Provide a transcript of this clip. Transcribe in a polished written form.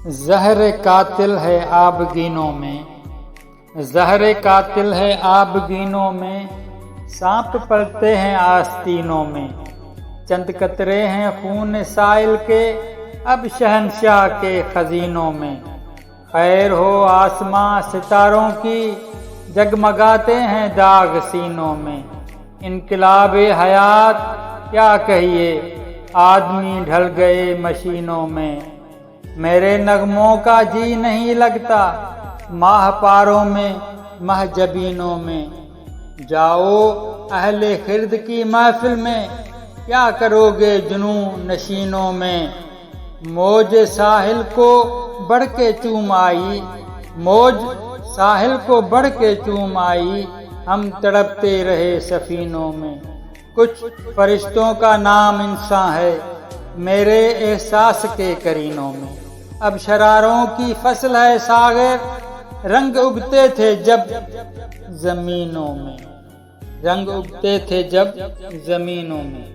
زہر قاتل ہے آبگینوں میں، زہر قاتل ہے آبگینوں میں، سانپ پلتے ہیں آستینوں میں، چند قطرے ہیں خون سائل کے اب شہنشاہ کے خزینوں میں، خیر ہو آسماں ستاروں کی جگمگاتے ہیں داغ سینوں میں، انقلاب حیات کیا کہیے آدمی ڈھل گئے مشینوں میں، میرے نغموں کا جی نہیں لگتا ماہ پاروں میں مہ جبینوں میں، جاؤ اہل خرد کی محفل میں کیا کرو گے جنوں نشینوں میں، موج ساحل کو بڑھ کے چوم آئی، موج ساحل کو بڑھ کے چوم آئی، ہم تڑپتے رہے سفینوں میں، کچھ فرشتوں کا نام انسان ہے میرے احساس کے کرینوں میں، اب شراروں کی فصل ہے ساغر رنگ اگتے تھے جب زمینوں میں، رنگ اگتے تھے جب زمینوں میں۔